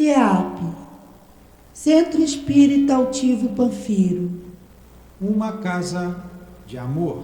CEAP, Centro Espírita Altivo Panfiro. Uma casa de amor.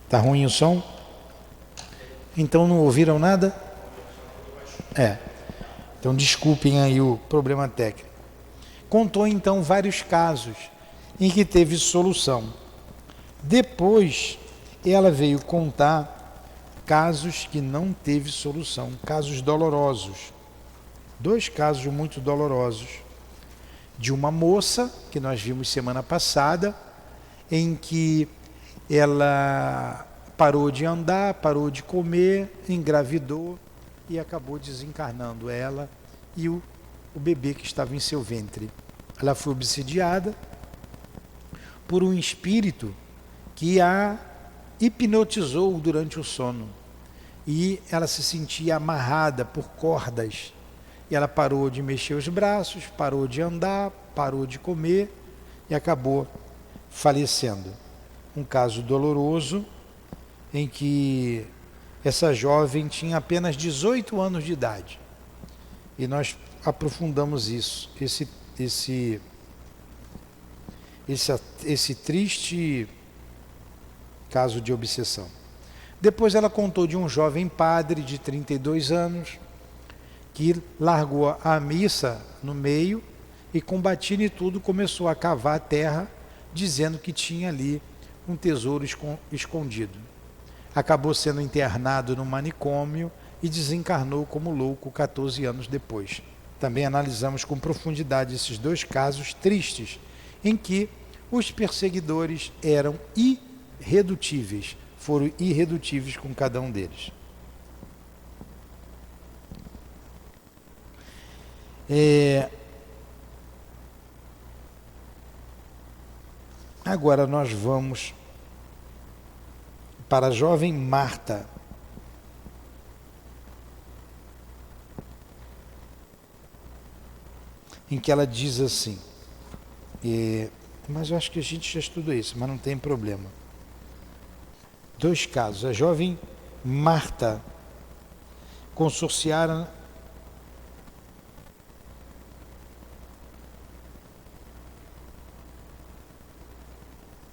Tá ruim o som? Então não ouviram nada? Então desculpem aí o problema técnico. Contou então vários casos em que teve solução. Depois ela veio contar casos que não teve solução, casos dolorosos. 2 casos muito dolorosos. De uma moça, que nós vimos semana passada, em que ela parou de andar, parou de comer, engravidou e acabou desencarnando ela e o bebê que estava em seu ventre. Ela foi obsidiada por um espírito que a hipnotizou durante o sono e ela se sentia amarrada por cordas e ela parou de mexer os braços, parou de andar, parou de comer e acabou falecendo. Um caso doloroso em que essa jovem tinha apenas 18 anos de idade e nós aprofundamos isso, esse triste caso de obsessão. Depois ela contou de um jovem padre de 32 anos que largou a missa no meio e com batina e tudo começou a cavar a terra dizendo que tinha ali um tesouro escondido. Acabou sendo internado no manicômio e desencarnou como louco 14 anos depois. Também analisamos com profundidade esses 2 casos tristes em que os perseguidores eram irredutíveis, foram irredutíveis com cada um deles. Agora nós vamos para a jovem Marta. Em que ela diz assim, mas eu acho que a gente já estudou isso, mas não tem problema. 2 casos. A jovem Marta consorciaram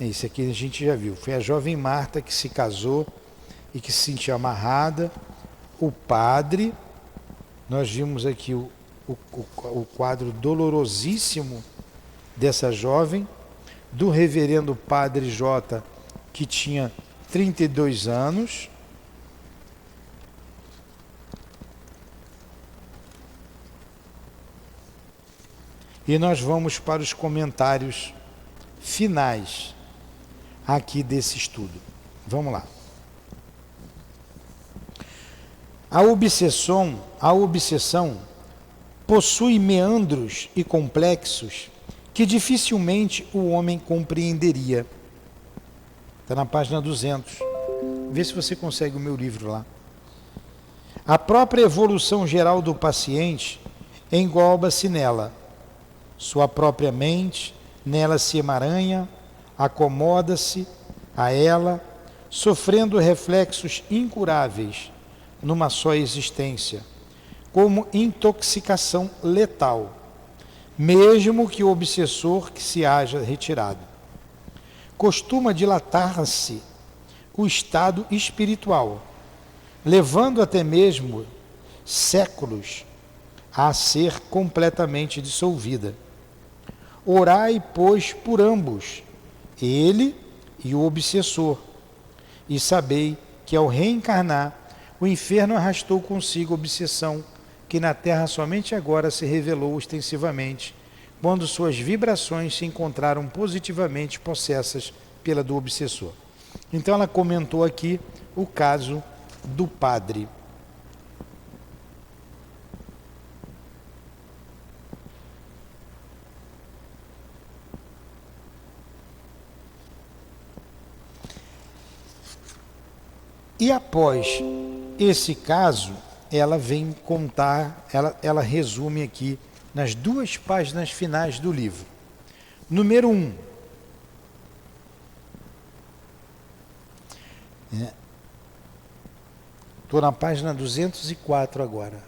esse aqui a gente já viu. Foi a jovem Marta que se casou e que se sentia amarrada. O padre, nós vimos aqui o quadro dolorosíssimo dessa jovem, do reverendo padre J, que tinha 32 anos. E nós vamos para os comentários finais aqui desse estudo. Vamos lá. A obsessão possui meandros e complexos que dificilmente o homem compreenderia. Está na página 200. Vê se você consegue o meu livro lá. A própria evolução geral do paciente engloba-se nela. Sua própria mente nela se emaranha, acomoda-se a ela, sofrendo reflexos incuráveis numa só existência, como intoxicação letal, mesmo que o obsessor que se haja retirado. Costuma dilatar-se o estado espiritual, levando até mesmo séculos a ser completamente dissolvida. Orai, pois, por ambos, ele e o obsessor, e sabei que ao reencarnar, o inferno arrastou consigo a obsessão, que na Terra somente agora se revelou ostensivamente, quando suas vibrações se encontraram positivamente possessas pela do obsessor. Então ela comentou aqui o caso do padre. E após esse caso, ela vem contar, ela resume aqui nas 2 páginas finais do livro. Número 1. Estou na página 204 agora.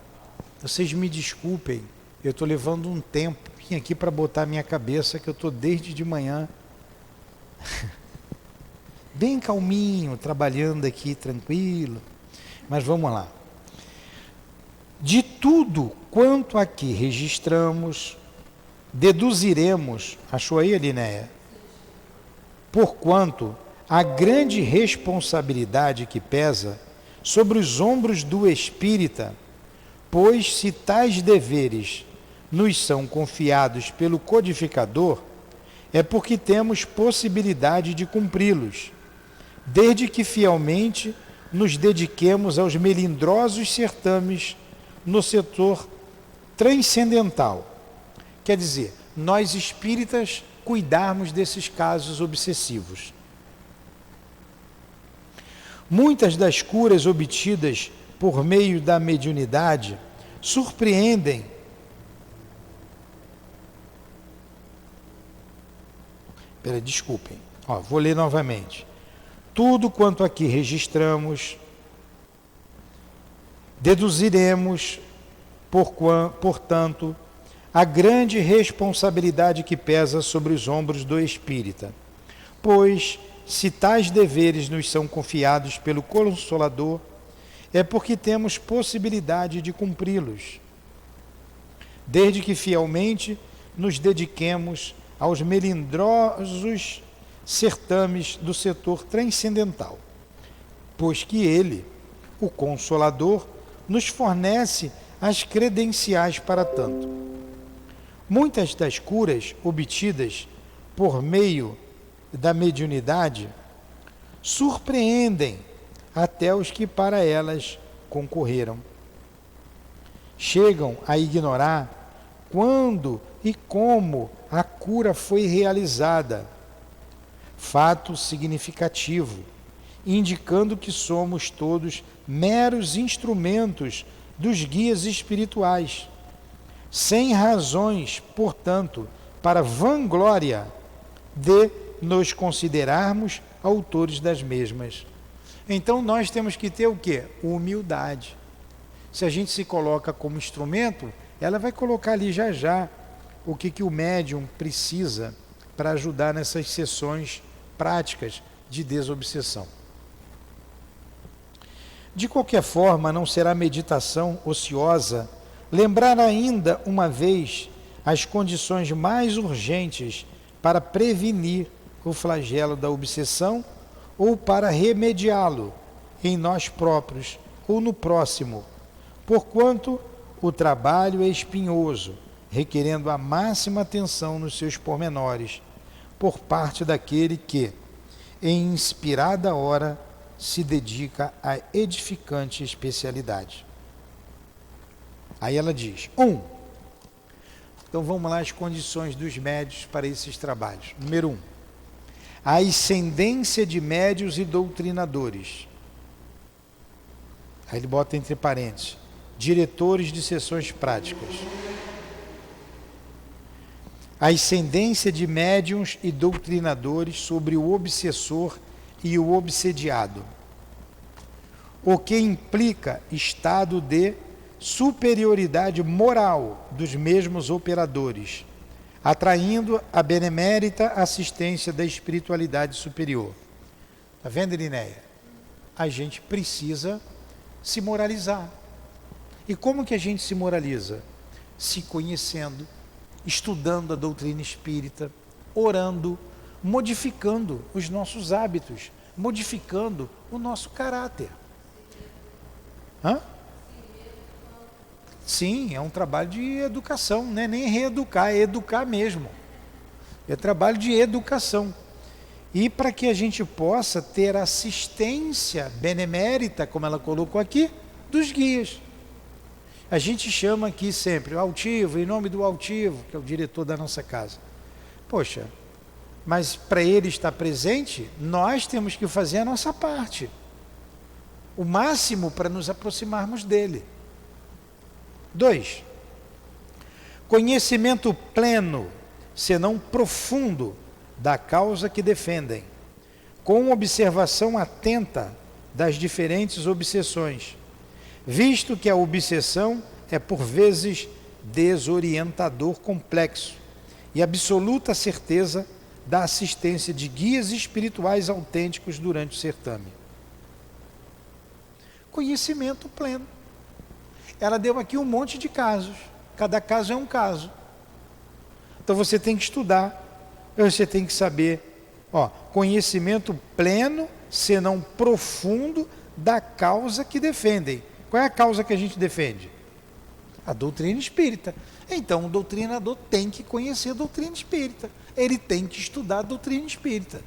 Vocês me desculpem, eu estou levando um tempo aqui para botar a minha cabeça, que eu estou desde de manhã bem calminho, trabalhando aqui tranquilo. Mas vamos lá. De tudo quanto aqui registramos, deduziremos, achou aí, Elinéia? Porquanto a grande responsabilidade que pesa sobre os ombros do espírita, pois se tais deveres nos são confiados pelo codificador, é porque temos possibilidade de cumpri-los, desde que fielmente nos dediquemos aos melindrosos certames no setor transcendental. Quer dizer, nós espíritas cuidarmos desses casos obsessivos. Muitas das curas obtidas por meio da mediunidade surpreendem desculpem, vou ler novamente. Tudo quanto aqui registramos, deduziremos, portanto, a grande responsabilidade que pesa sobre os ombros do espírita, pois, se tais deveres nos são confiados pelo Consolador, é porque temos possibilidade de cumpri-los, desde que fielmente nos dediquemos aos melindrosos certames do setor transcendental, pois que ele, o Consolador, nos fornece as credenciais para tanto. Muitas das curas obtidas por meio da mediunidade surpreendem até os que para elas concorreram. Chegam a ignorar quando e como a cura foi realizada, fato significativo, indicando que somos todos meros instrumentos dos guias espirituais, sem razões, portanto, para vanglória de nos considerarmos autores das mesmas. Então nós temos que ter o quê? Humildade. Se a gente se coloca como instrumento, ela vai colocar ali já o que o médium precisa para ajudar nessas sessões práticas de desobsessão. De qualquer forma, não será meditação ociosa lembrar ainda uma vez as condições mais urgentes para prevenir o flagelo da obsessão ou para remediá-lo em nós próprios ou no próximo, porquanto o trabalho é espinhoso, requerendo a máxima atenção nos seus pormenores, por parte daquele que, em inspirada hora, se dedica à edificante especialidade. Aí ela diz, 1. Então vamos lá as condições dos médios para esses trabalhos. Número 1. A ascendência de médios e doutrinadores. Aí ele bota entre parênteses, diretores de sessões práticas. A ascendência de médiuns e doutrinadores sobre o obsessor e o obsediado, o que implica estado de superioridade moral dos mesmos operadores, atraindo a benemérita assistência da espiritualidade superior. Está vendo, Elinéia? A gente precisa se moralizar. E como que a gente se moraliza? Se conhecendo, estudando a doutrina espírita, orando, modificando os nossos hábitos, modificando o nosso caráter. Sim, é um trabalho de educação, não é nem reeducar, é educar mesmo. É trabalho de educação. E para que a gente possa ter assistência benemérita, como ela colocou aqui, dos guias. A gente chama aqui sempre o altivo, em nome do altivo, que é o diretor da nossa casa. Poxa, mas para ele estar presente, nós temos que fazer a nossa parte. O máximo para nos aproximarmos dele. 2. Conhecimento pleno, senão profundo, da causa que defendem, com observação atenta das diferentes obsessões, visto que a obsessão é por vezes desorientador complexo e absoluta certeza da assistência de guias espirituais autênticos durante o certame. Conhecimento pleno. Ela deu aqui um monte de casos. Cada caso é um caso. Então você tem que estudar. Você tem que saber. Conhecimento pleno, senão profundo, da causa que defendem. Qual é a causa que a gente defende? A doutrina espírita. Então o doutrinador tem que conhecer a doutrina espírita. Ele tem que estudar a doutrina espírita.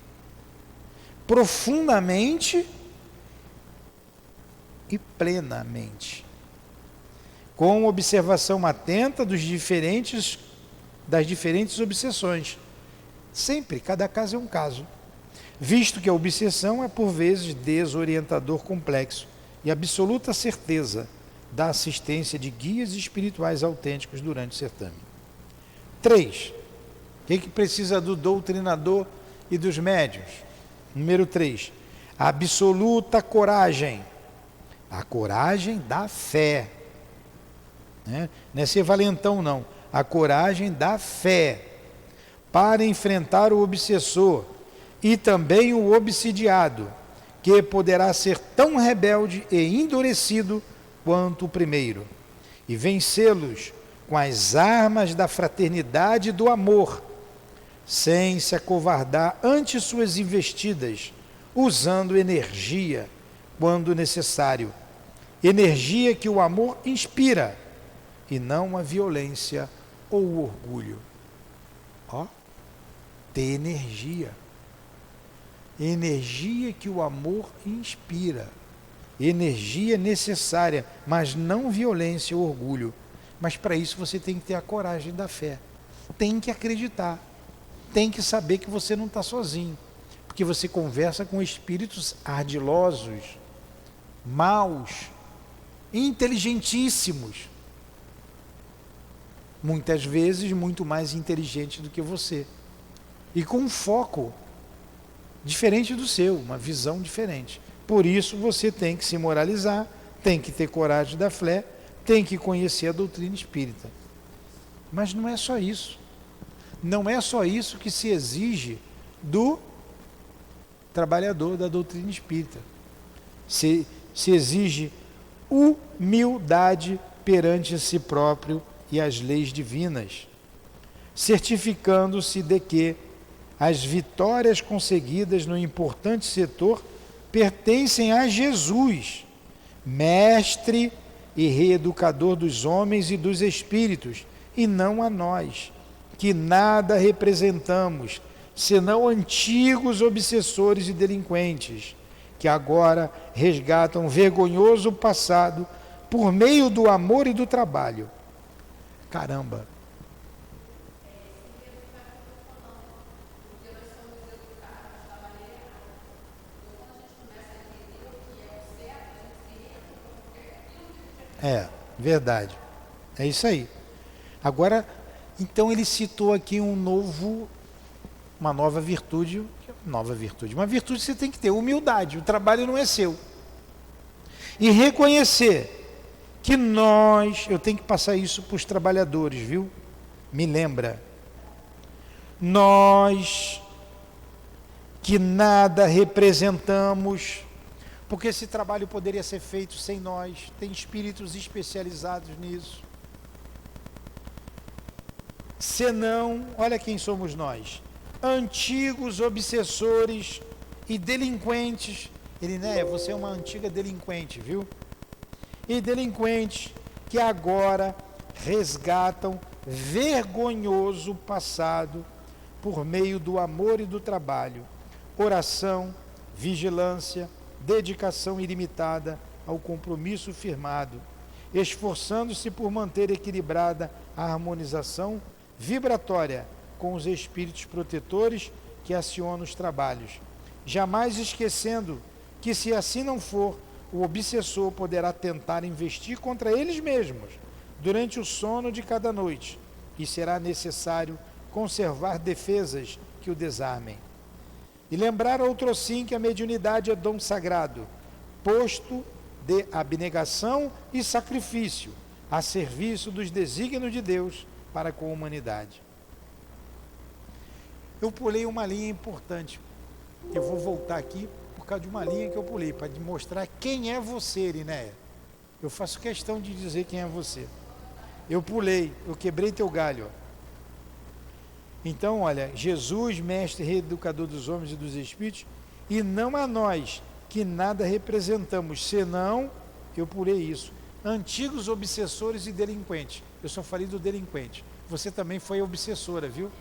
Profundamente e plenamente. Com observação atenta das diferentes obsessões. Sempre, cada caso é um caso. Visto que a obsessão é por vezes desorientador complexo e absoluta certeza da assistência de guias espirituais autênticos durante o certame. 3. O que precisa do doutrinador e dos médiuns? Número 3. Absoluta coragem. A coragem da fé. Não é ser valentão, não. A coragem da fé para enfrentar o obsessor e também o obsidiado, que poderá ser tão rebelde e endurecido quanto o primeiro, e vencê-los com as armas da fraternidade e do amor, sem se acovardar ante suas investidas, usando energia quando necessário, energia que o amor inspira, e não a violência ou o orgulho. Ter energia. Energia que o amor inspira. Energia necessária, mas não violência ou orgulho. Mas para isso você tem que ter a coragem da fé. Tem que acreditar. Tem que saber que você não está sozinho. Porque você conversa com espíritos ardilosos, maus, inteligentíssimos. Muitas vezes muito mais inteligentes do que você. E com um foco diferente do seu, uma visão diferente. Por isso você tem que se moralizar, tem que ter coragem da fé, tem que conhecer a doutrina espírita. Mas não é só isso. Não é só isso que se exige do trabalhador da doutrina espírita. Se exige humildade perante si próprio e as leis divinas, certificando-se de que as vitórias conseguidas no importante setor pertencem a Jesus, mestre e reeducador dos homens e dos espíritos, e não a nós, que nada representamos, senão antigos obsessores e delinquentes, que agora resgatam um vergonhoso passado por meio do amor e do trabalho. Caramba! É, verdade. É isso aí. Agora, então ele citou aqui uma nova virtude. Uma virtude você tem que ter, humildade. O trabalho não é seu. E reconhecer que eu tenho que passar isso para os trabalhadores, viu? Me lembra. Nós que nada representamos, porque esse trabalho poderia ser feito sem nós, tem espíritos especializados nisso. Senão, olha quem somos nós, antigos obsessores e delinquentes. Você é uma antiga delinquente, viu? E delinquentes que agora resgatam vergonhoso passado por meio do amor e do trabalho, oração, vigilância, dedicação ilimitada ao compromisso firmado, esforçando-se por manter equilibrada a harmonização vibratória com os espíritos protetores que acionam os trabalhos, jamais esquecendo que, se assim não for, o obsessor poderá tentar investir contra eles mesmos durante o sono de cada noite, e será necessário conservar defesas que o desarmem. E lembrar outrossim que a mediunidade é dom sagrado, posto de abnegação e sacrifício, a serviço dos desígnios de Deus para com a humanidade. Eu pulei uma linha importante. Eu vou voltar aqui por causa de uma linha que eu pulei, para mostrar quem é você, Irinéia. Eu faço questão de dizer quem é você. Eu pulei, eu quebrei teu galho. Ó. Então, olha, Jesus, mestre e reeducador dos homens e dos espíritos, e não a nós, que nada representamos, senão, eu pulei isso, antigos obsessores e delinquentes. Eu só falei do delinquente. Você também foi obsessora, viu?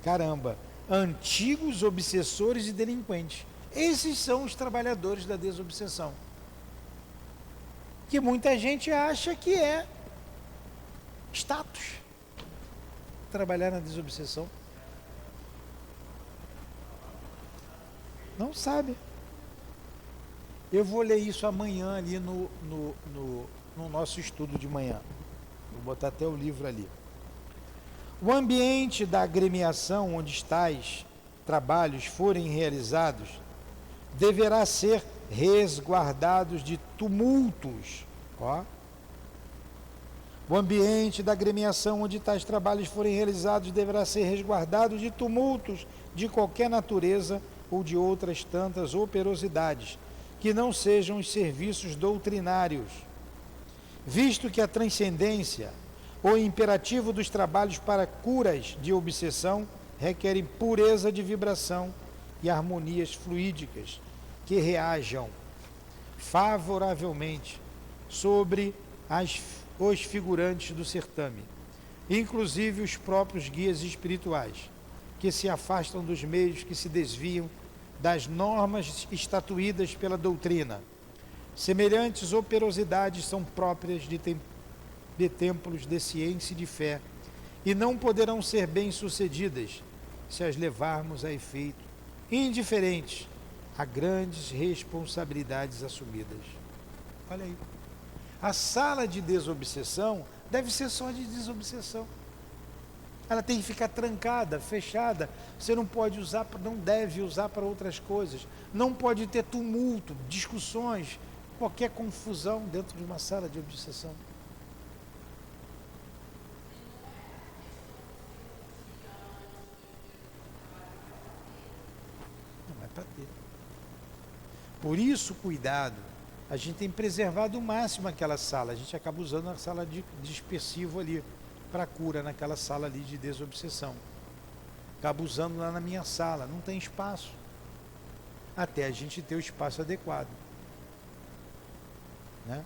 Caramba, antigos obsessores e delinquentes. Esses são os trabalhadores da desobsessão. Que muita gente acha que é status trabalhar na desobsessão. Não sabe. Eu vou ler isso amanhã ali no nosso estudo de manhã. Vou botar até o livro ali. O ambiente da agremiação onde tais trabalhos forem realizados deverá ser resguardados de tumultos. Ó. O ambiente da agremiação onde tais trabalhos forem realizados deverá ser resguardado de tumultos de qualquer natureza ou de outras tantas operosidades, que não sejam os serviços doutrinários, visto que a transcendência ou imperativo dos trabalhos para curas de obsessão requerem pureza de vibração e harmonias fluídicas que reajam favoravelmente sobre os figurantes do certame, inclusive os próprios guias espirituais, que se afastam dos meios que se desviam das normas estatuídas pela doutrina. Semelhantes operosidades são próprias de templos de ciência e de fé, e não poderão ser bem-sucedidas se as levarmos a efeito, indiferentes a grandes responsabilidades assumidas. Olha aí. A sala de desobsessão deve ser só de desobsessão. Ela tem que ficar trancada, fechada. Você não pode usar, não deve usar para outras coisas. Não pode ter tumulto, discussões, qualquer confusão dentro de uma sala de obsessão. Não é para ter. Por isso, cuidado. A gente tem preservado o máximo aquela sala. A gente acaba usando a sala de dispersivo ali para cura, naquela sala ali de desobsessão. Acaba usando lá na minha sala. Não tem espaço. Até a gente ter o espaço adequado. Né?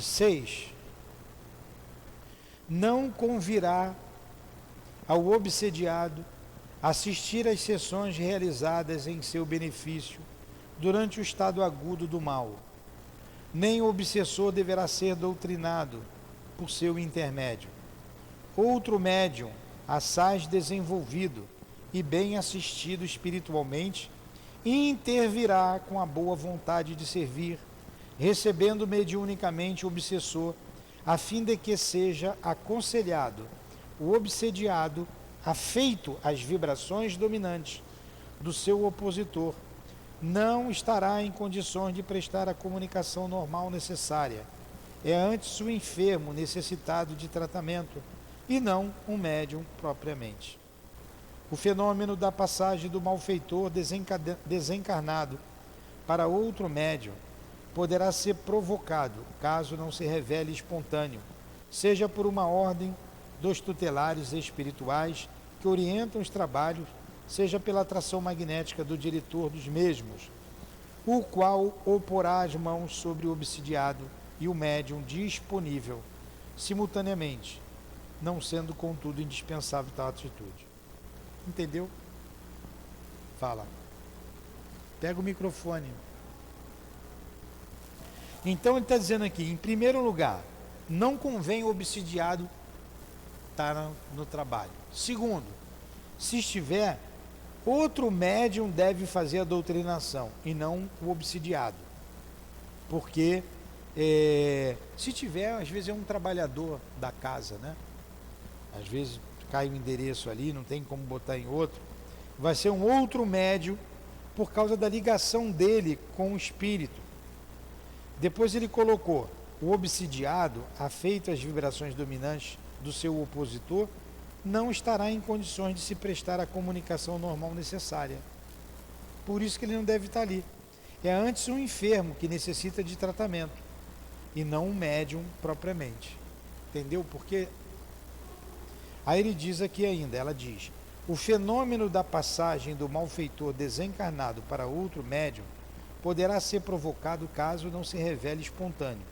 Seis. Não convirá ao obsediado assistir às sessões realizadas em seu benefício durante o estado agudo do mal. Nem o obsessor deverá ser doutrinado por seu intermédio. Outro médium, assaz desenvolvido e bem assistido espiritualmente, intervirá com a boa vontade de servir, recebendo mediunicamente o obsessor, a fim de que seja aconselhado o obsediado, afeito às vibrações dominantes do seu opositor, não estará em condições de prestar a comunicação normal necessária. É antes o enfermo necessitado de tratamento, e não um médium propriamente. O fenômeno da passagem do malfeitor desencarnado para outro médium poderá ser provocado, caso não se revele espontâneo, seja por uma ordem dos tutelares espirituais que orientam os trabalhos, seja pela atração magnética do diretor dos mesmos, o qual oporá as mãos sobre o obsidiado e o médium disponível, simultaneamente, não sendo, contudo, indispensável tal atitude. Entendeu? Fala. Pega o microfone. Então ele está dizendo aqui, em primeiro lugar, não convém o obsidiado estar no trabalho. Segundo, se estiver, outro médium deve fazer a doutrinação e não o obsidiado. Porque se tiver, às vezes é um trabalhador da casa, né? às vezes cai o endereço ali, não tem como botar em outro, vai ser um outro médium por causa da ligação dele com o espírito. Depois ele colocou: o obsidiado, afeito às vibrações dominantes do seu opositor, não estará em condições de se prestar à comunicação normal necessária. Por isso que ele não deve estar ali. É antes um enfermo que necessita de tratamento e não um médium propriamente. Entendeu? Porque aí ele diz aqui ainda, ela diz: o fenômeno da passagem do malfeitor desencarnado para outro médium poderá ser provocado caso não se revele espontâneo,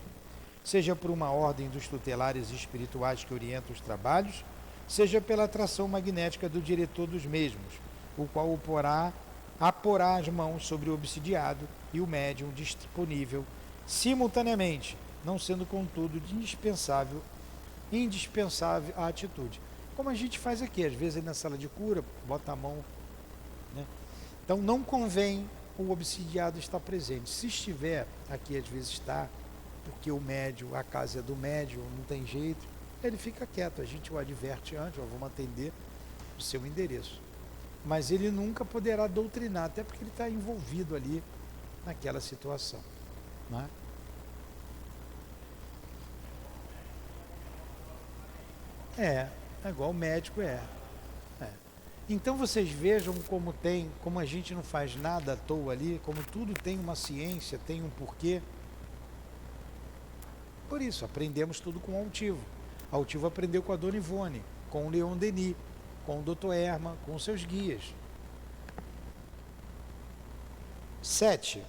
seja por uma ordem dos tutelares espirituais que orientam os trabalhos, seja pela atração magnética do diretor dos mesmos, o qual aporá as mãos sobre o obsidiado e o médium disponível simultaneamente, não sendo contudo indispensável a atitude. Como a gente faz aqui, às vezes na sala de cura, bota a mão, né? Então não convém o obsidiado estar presente. Se estiver aqui, às vezes está, porque o médium, a casa é do médium, não tem jeito, ele fica quieto, a gente o adverte antes: vamos atender o seu endereço. Mas ele nunca poderá doutrinar, até porque ele está envolvido ali naquela situação, né? É igual o médico é. Então vocês vejam como a gente não faz nada à toa ali, como tudo tem uma ciência, tem um porquê. Por isso, aprendemos tudo com o Altivo. A Altivo aprendeu com a Dona Ivone, com o Leon Denis, com o Dr. Erma, com os seus guias. 7.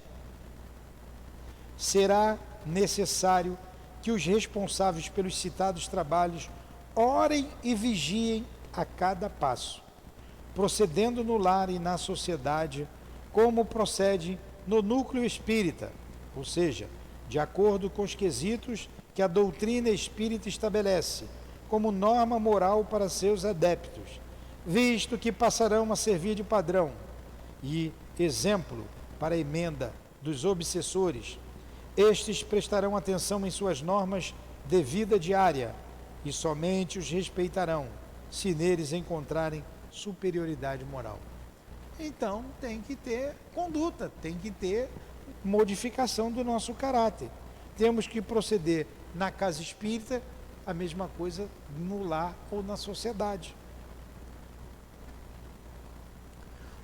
Será necessário que os responsáveis pelos citados trabalhos orem e vigiem a cada passo, procedendo no lar e na sociedade como procede no núcleo espírita, ou seja, de acordo com os quesitos que a doutrina espírita estabelece como norma moral para seus adeptos, visto que passarão a servir de padrão e exemplo para a emenda dos obsessores. Estes prestarão atenção em suas normas de vida diária e somente os respeitarão se neles encontrarem superioridade moral. Então tem que ter conduta, tem que ter modificação do nosso caráter. Temos que proceder na casa espírita a mesma coisa no lar ou na sociedade.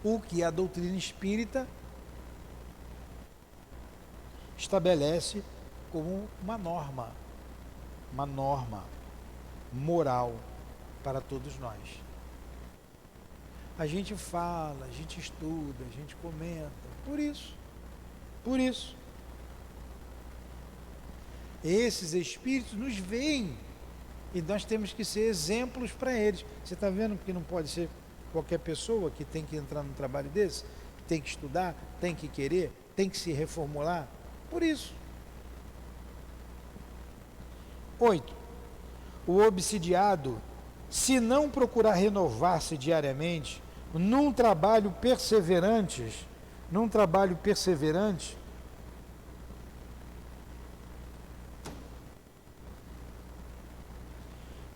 O que a doutrina espírita estabelece como uma norma moral para todos nós. A gente fala, a gente estuda, a gente comenta, por isso. Esses espíritos nos veem e nós temos que ser exemplos para eles. Você está vendo que não pode ser qualquer pessoa que tem que entrar num trabalho desse, tem que estudar, tem que querer, tem que se reformular. Por isso. 8. O obsidiado, se não procurar renovar-se diariamente, num trabalho perseverante,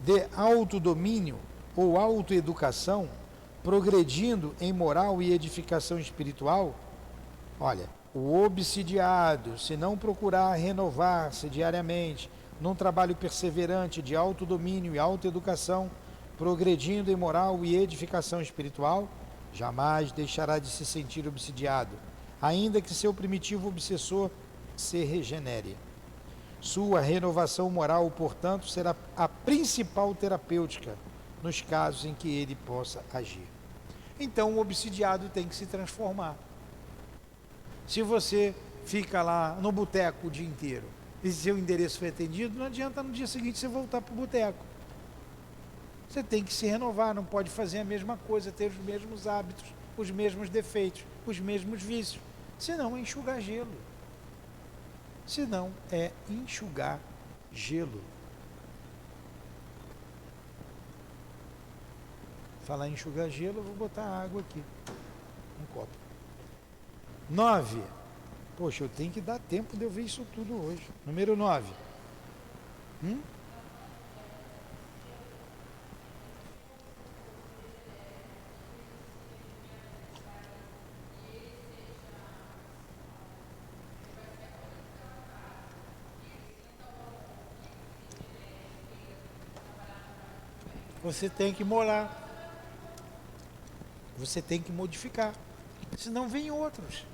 de autodomínio ou autoeducação, progredindo em moral e edificação espiritual, olha, o obsidiado, se não procurar renovar-se diariamente, num trabalho perseverante de autodomínio e autoeducação, progredindo em moral e edificação espiritual, jamais deixará de se sentir obsidiado, ainda que seu primitivo obsessor se regenere. Sua renovação moral, portanto, será a principal terapêutica nos casos em que ele possa agir. Então, o obsidiado tem que se transformar. Se você fica lá no boteco o dia inteiro e seu endereço foi atendido, não adianta no dia seguinte você voltar para o boteco. Você tem que se renovar, não pode fazer a mesma coisa, ter os mesmos hábitos, os mesmos defeitos, os mesmos vícios. Senão é enxugar gelo. Falar em enxugar gelo, eu vou botar água aqui. Um copo. 9. Poxa, eu tenho que dar tempo de eu ver isso tudo hoje. Número 9. Você tem que morar. Você tem que modificar. Senão vem outros.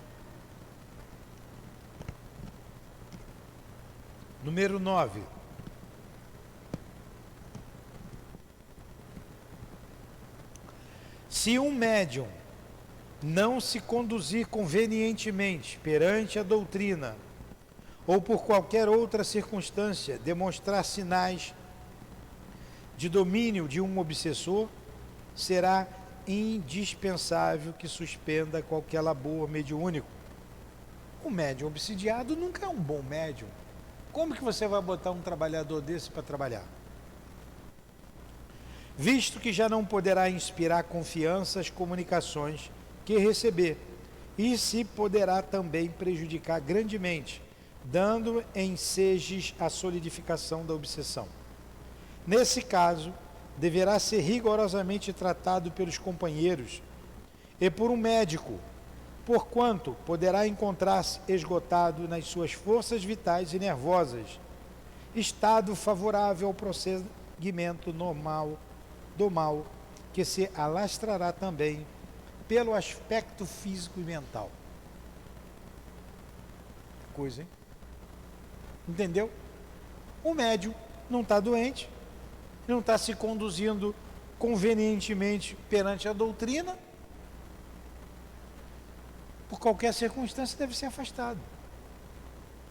Número 9. Se um médium não se conduzir convenientemente perante a doutrina, ou por qualquer outra circunstância demonstrar sinais de domínio de um obsessor, será indispensável que suspenda qualquer labor mediúnico. O médium obsidiado nunca é um bom médium. Como que você vai botar um trabalhador desse para trabalhar? Visto que já não poderá inspirar confiança às comunicações que receber, e se poderá também prejudicar grandemente, dando ensejes à solidificação da obsessão. Nesse caso, deverá ser rigorosamente tratado pelos companheiros e por um médico, porquanto poderá encontrar-se esgotado nas suas forças vitais e nervosas, estado favorável ao prosseguimento normal do mal, que se alastrará também pelo aspecto físico e mental. Coisa, hein? Entendeu? O médium não está doente, não está se conduzindo convenientemente perante a doutrina, por qualquer circunstância deve ser afastado.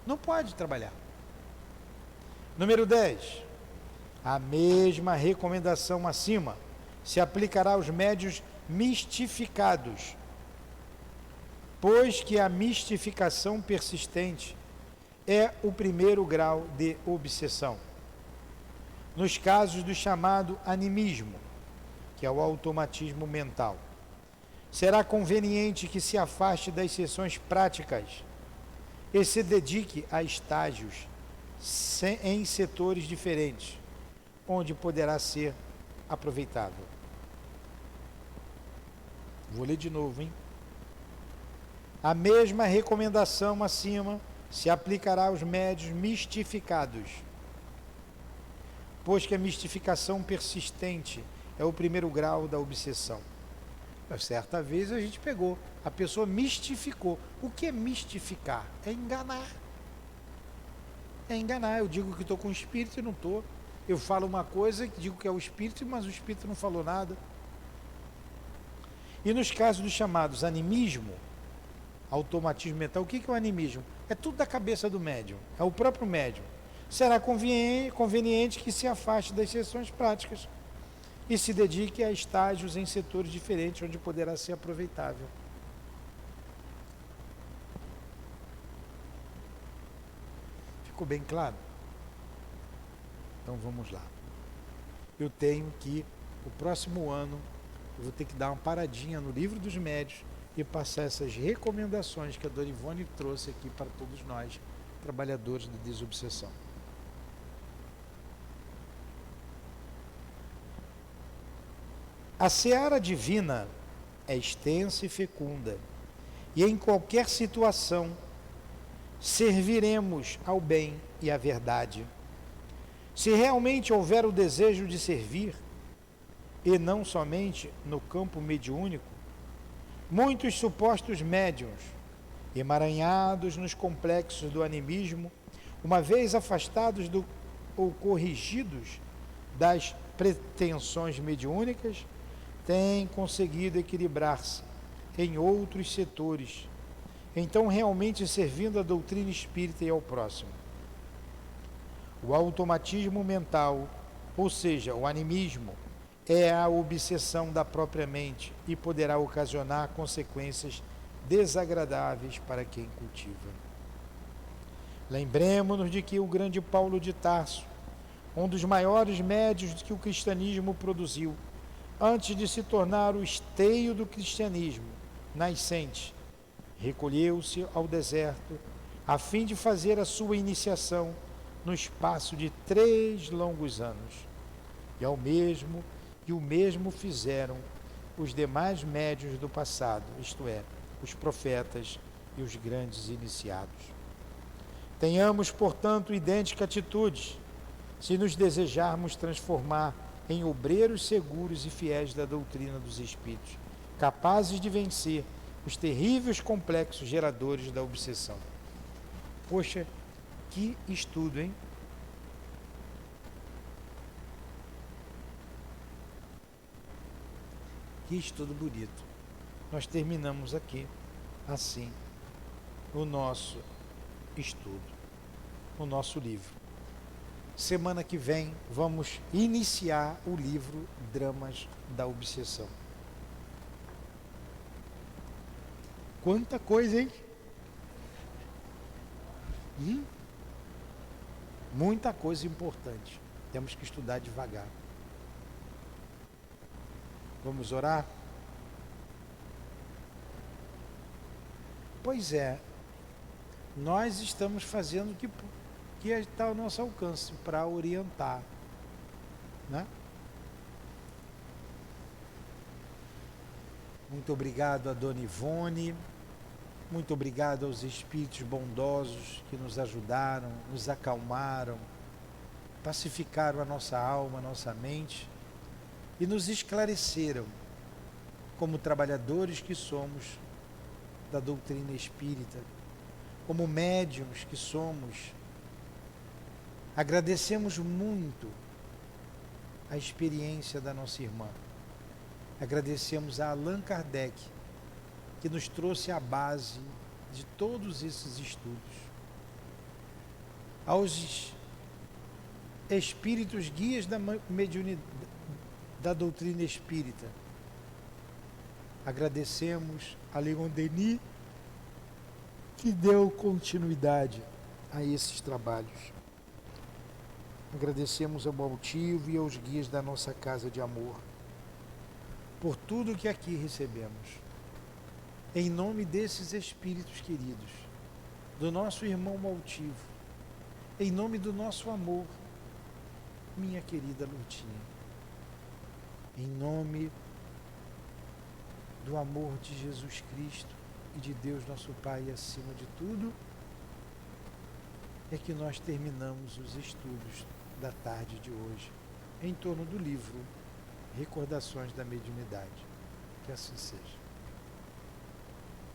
Não pode trabalhar. Número 10. A mesma recomendação acima se aplicará aos médiuns mistificados, pois que a mistificação persistente é o primeiro grau de obsessão. Nos casos do chamado animismo, que é o automatismo mental, será conveniente que se afaste das sessões práticas e se dedique a estágios em setores diferentes, onde poderá ser aproveitável. Vou ler de novo, hein? A mesma recomendação acima se aplicará aos médiuns mistificados, pois que a mistificação persistente é o primeiro grau da obsessão. Certa vez a gente pegou, a pessoa mistificou. O que é mistificar? É enganar. É enganar. Eu digo que estou com o espírito e não estou. Eu falo uma coisa, digo que é o espírito, mas o espírito não falou nada. E nos casos dos chamados animismo, automatismo mental, o que é o animismo? É tudo da cabeça do médium, é o próprio médium. Será conveniente que se afaste das sessões práticas e se dedique a estágios em setores diferentes, onde poderá ser aproveitável. Ficou bem claro? Então vamos lá. Eu tenho que, o próximo ano, eu vou ter que dar uma paradinha no Livro dos Médiuns e passar essas recomendações que a Dona Ivone trouxe aqui para todos nós, trabalhadores da desobsessão. A seara divina é extensa e fecunda, e em qualquer situação serviremos ao bem e à verdade. Se realmente houver o desejo de servir, e não somente no campo mediúnico, muitos supostos médiuns, emaranhados nos complexos do animismo, uma vez afastados ou corrigidos das pretensões mediúnicas, têm conseguido equilibrar-se em outros setores, então realmente servindo à doutrina espírita e ao próximo. O automatismo mental, ou seja, o animismo, é a obsessão da própria mente e poderá ocasionar consequências desagradáveis para quem cultiva. Lembremos-nos de que o grande Paulo de Tarso, um dos maiores médiuns que o cristianismo produziu, antes de se tornar o esteio do cristianismo nascente, recolheu-se ao deserto a fim de fazer a sua iniciação no espaço de 3 longos anos. E o mesmo fizeram os demais médiuns do passado, isto é, os profetas e os grandes iniciados. Tenhamos, portanto, idêntica atitude, se nos desejarmos transformar em obreiros seguros e fiéis da doutrina dos Espíritos, capazes de vencer os terríveis complexos geradores da obsessão. Poxa, que estudo, hein? Que estudo bonito. Nós terminamos aqui, assim, o nosso estudo, o nosso livro. Semana que vem vamos iniciar o livro Dramas da Obsessão. Quanta coisa, hein? Muita coisa importante. Temos que estudar devagar. Vamos orar? Pois é, nós estamos fazendo o que está ao nosso alcance para orientar, né? Muito obrigado a Dona Ivone, muito obrigado aos espíritos bondosos que nos ajudaram, nos acalmaram, pacificaram a nossa alma, a nossa mente e nos esclareceram como trabalhadores que somos da doutrina espírita, como médiuns que somos. Agradecemos muito a experiência da nossa irmã. Agradecemos a Allan Kardec, que nos trouxe a base de todos esses estudos. Aos espíritos guias da mediunidade, da doutrina espírita, agradecemos a Leon Denis, que deu continuidade a esses trabalhos. Agradecemos ao Altivo e aos guias da nossa casa de amor por tudo que aqui recebemos. Em nome desses espíritos queridos, do nosso irmão Altivo, em nome do nosso amor, minha querida Lutinha, em nome do amor de Jesus Cristo e de Deus nosso Pai acima de tudo, é que nós terminamos os estudos da tarde de hoje em torno do livro Recordações da Mediunidade. Que assim seja.